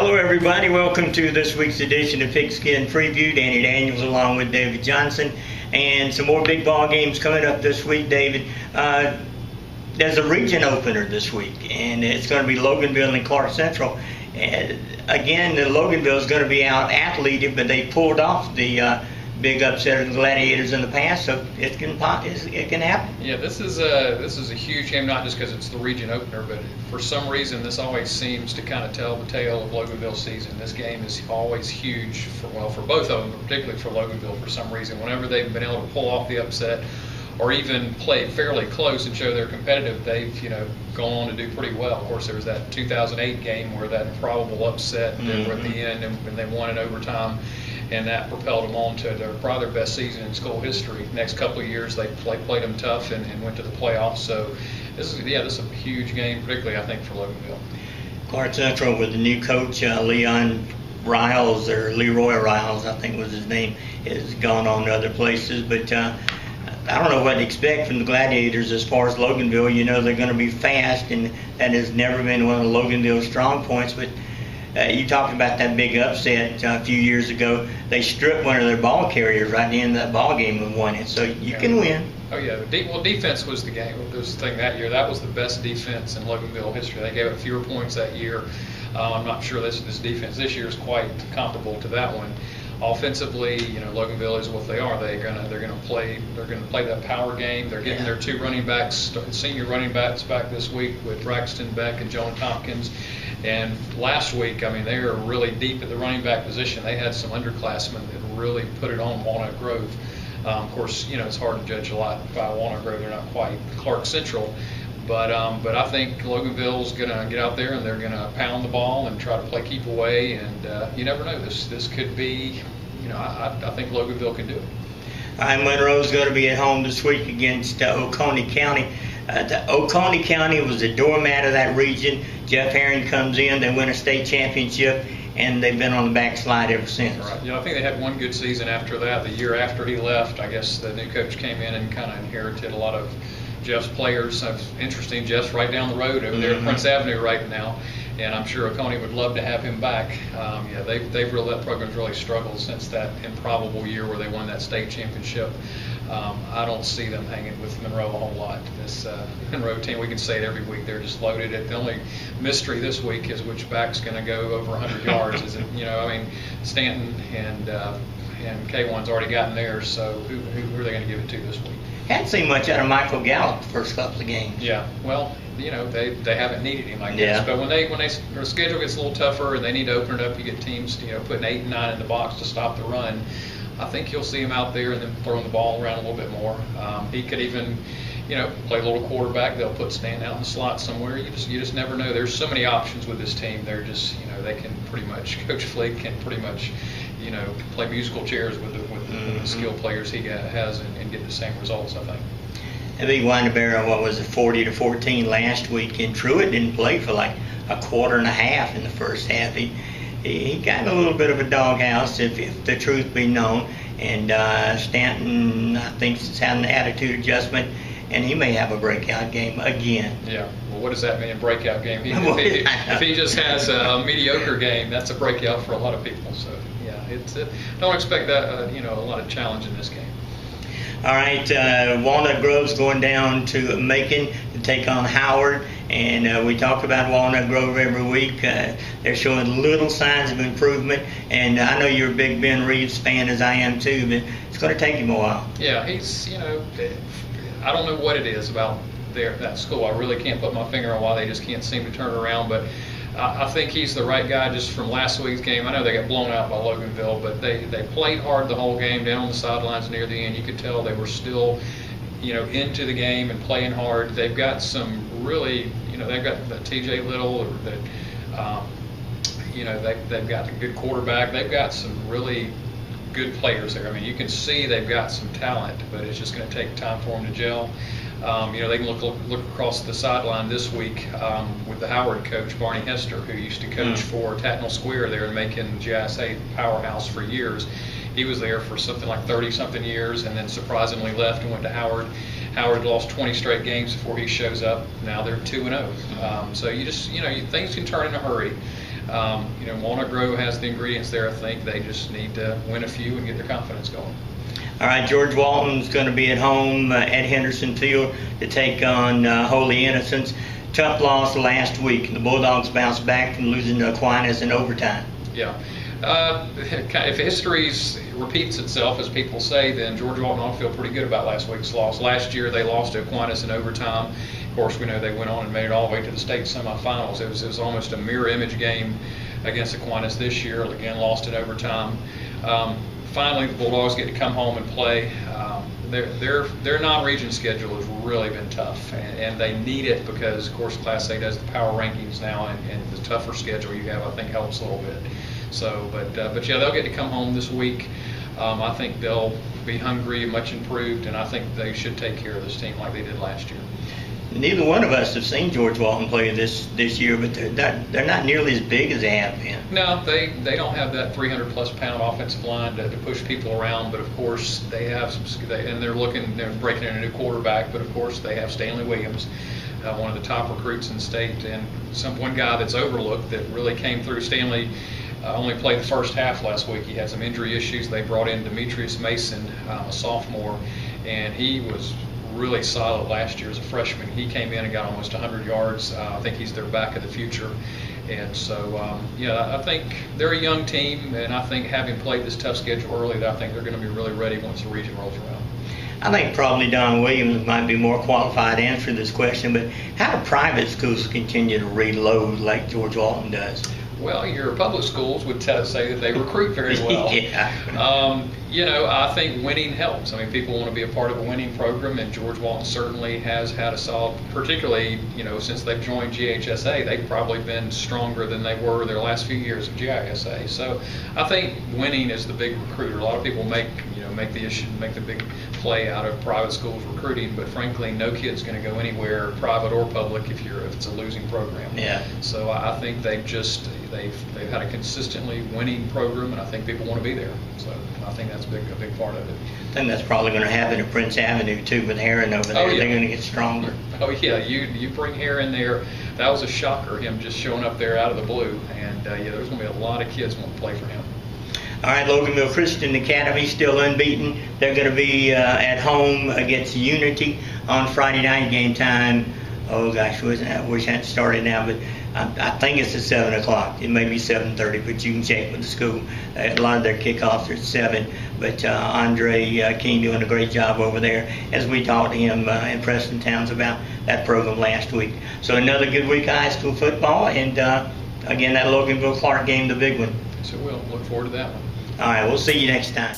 Hello everybody, welcome to this week's edition of Pigskin Preview. Danny Daniels along with David Johnson, and some more big ball games coming up this week, David. There's a region opener this week, and it's going to be Loganville and Clark Central. And again, Loganville is going to be out athleted, but they pulled off the big upset of the Gladiators in the past, so it can happen. Yeah, this is a huge game, not just because it's the region opener, but for some reason this always seems to kind of tell the tale of Loganville's season. This game is always huge for both of them, but particularly for Loganville for some reason. Whenever they've been able to pull off the upset or even play fairly close and show they're competitive, they've gone on to do pretty well. Of course, there was that 2008 game where that improbable upset they were at the end and they won in overtime, and that propelled them on to probably their best season in school history. Next couple of years, they played them tough and went to the playoffs. So this is a huge game, particularly I think for Loganville. Clark Central with the new coach Leon Riles, or Leroy Riles, I think was his name, has gone on to other places, but I don't know what to expect from the Gladiators as far as Loganville. They're going to be fast, and that has never been one of Loganville's strong points. But you talked about that big upset a few years ago. They stripped one of their ball carriers right at the end of that ball game and won it. So you can win. Oh yeah, well, defense was the game. Was the thing that year. That was the best defense in Loganville history. They gave up fewer points that year. I'm not sure this defense this year is quite comparable to that one. Offensively, Loganville is what they are. They're gonna play that power game. They're getting their two running backs, senior running backs, back this week with Braxton Beck and Jonah Tompkins. And last week, they were really deep at the running back position. They had some underclassmen that really put it on Walnut Grove. Of course, it's hard to judge a lot by Walnut Grove. They're not quite Clark Central. But I think Loganville's going to get out there and they're going to pound the ball and try to play keep away. And you never know. This could be, I think Loganville can do it. Monroe's going to be at home this week against Oconee County. Oconee County was the doormat of that region. Jeff Herring comes in, they win a state championship, and they've been on the backslide ever since. Right. I think they had one good season after that. The year after he left, I guess the new coach came in and kind of inherited a lot of Jeff's players. Interesting, Jeff's right down the road over there at Prince Avenue right now, and I'm sure Oconee would love to have him back. That program's really struggled since that improbable year where they won that state championship. I don't see them hanging with Monroe a whole lot. This Monroe team, we can say it every week, they're just loaded. The only mystery this week is which back's going to go over 100 yards. Is it, Stanton and K1's already gotten theirs, so who are they going to give it to this week? Hadn't seen much out of Michael Gallup the first couple of games. Yeah, well, they haven't needed him, I guess. Yeah. But when their schedule gets a little tougher and they need to open it up, you get teams, putting 8 and 9 in the box to stop the run. I think you'll see him out there and then throwing the ball around a little bit more. He could even, play a little quarterback. They'll put Stanton out in the slot somewhere. You just never know. There's so many options with this team. They're just, they can pretty much, Coach Fleek can pretty much, play musical chairs with the skilled players he has and get the same results, I think. The big Winnebago, 40-14 last week, and Truitt didn't play for like a quarter and a half in the first half. He got a little bit of a doghouse, if the truth be known, and Stanton, I think, is having an attitude adjustment, and he may have a breakout game again. Yeah. Well, what does that mean, a breakout game? If he just has a mediocre game, that's a breakout for a lot of people. So yeah, don't expect that a lot of challenge in this game. All right, Walnut Grove's going down to Macon to take on Howard, and we talk about Walnut Grove every week. They're showing little signs of improvement, and I know you're a big Ben Reeves fan, as I am too, but it's going to take him a while. Yeah, he's, I don't know what it is about that school. I really can't put my finger on why they just can't seem to turn it around, but I think he's the right guy just from last week's game. I know they got blown out by Loganville, but they played hard the whole game down on the sidelines near the end. You could tell they were still, into the game and playing hard. They've got some really, they've got that T.J. Little, they've got a good quarterback. They've got some really good players there. You can see they've got some talent, but it's just going to take time for them to gel. They can look across the sideline this week with the Howard coach, Barney Hester, who used to coach for Tatnall Square there and making GISA powerhouse for years. He was there for something like 30-something years and then surprisingly left and went to Howard. Howard lost 20 straight games before he shows up. Now they're 2-0. So things can turn in a hurry. Walnut Grove has the ingredients there. I think they just need to win a few and get their confidence going. All right, George Walton's going to be at home at Henderson Field to take on Holy Innocents. Tough loss last week. The Bulldogs bounced back from losing to Aquinas in overtime. Yeah. If history repeats itself, as people say, then George Walton ought to feel pretty good about last week's loss. Last year, they lost to Aquinas in overtime. Of course, we know they went on and made it all the way to the state semifinals. It was almost a mirror image game against Aquinas this year. Again, lost in overtime. Finally, the Bulldogs get to come home and play. Their non-region schedule has really been tough, and they need it because, of course, Class A does the power rankings now, and the tougher schedule you have, I think, helps a little bit. So, but yeah, they'll get to come home this week. I think they'll be hungry, much improved, and I think they should take care of this team like they did last year. Neither one of us have seen George Walton play this year, but they're not nearly as big as they have been. No, they don't have that 300-plus pound offensive line to push people around, but of course they have some, and they're breaking in a new quarterback, but of course they have Stanley Williams, one of the top recruits in state, and one guy that's overlooked that really came through. Stanley only played the first half last week. He had some injury issues. They brought in Demetrius Mason, a sophomore, and he was really solid last year as a freshman. He came in and got almost 100 yards. I think he's their back of the future. And so, I think they're a young team, and I think having played this tough schedule early, I think they're going to be really ready once the region rolls around. I think probably Don Williams might be more qualified to answer this question, but how do private schools continue to reload like George Walton does? Well, your public schools would say that they recruit very well. Yeah. I think winning helps. I mean, people want to be a part of a winning program, and George Walton certainly has had a solid, particularly, since they've joined GHSA, they've probably been stronger than they were their last few years of GISA. So I think winning is the big recruiter. A lot of people make the big play out of private schools recruiting, but frankly, no kid's going to go anywhere, private or public, if it's a losing program. Yeah. So I think they've had a consistently winning program, and I think people want to be there. So I think that's a big part of it. I think that's probably going to happen at Prince Avenue too with Heron over there. Oh, yeah. They're going to get stronger. Oh yeah, you bring Heron there. That was a shocker, him just showing up there out of the blue, and there's going to be a lot of kids want to play for him. All right, Loganville Christian Academy still unbeaten. They're going to be at home against Unity on Friday night game time. Oh gosh, I wish I hadn't started now, but I think it's at 7 o'clock. It may be 7:30, but you can check with the school. A lot of their kickoffs are at 7. But Andre King doing a great job over there, as we talked to him in Preston Towns about that program last week. So another good week of high school football, and again, that Loganville Clark game, the big one. So we'll look forward to that one. All right, we'll see you next time.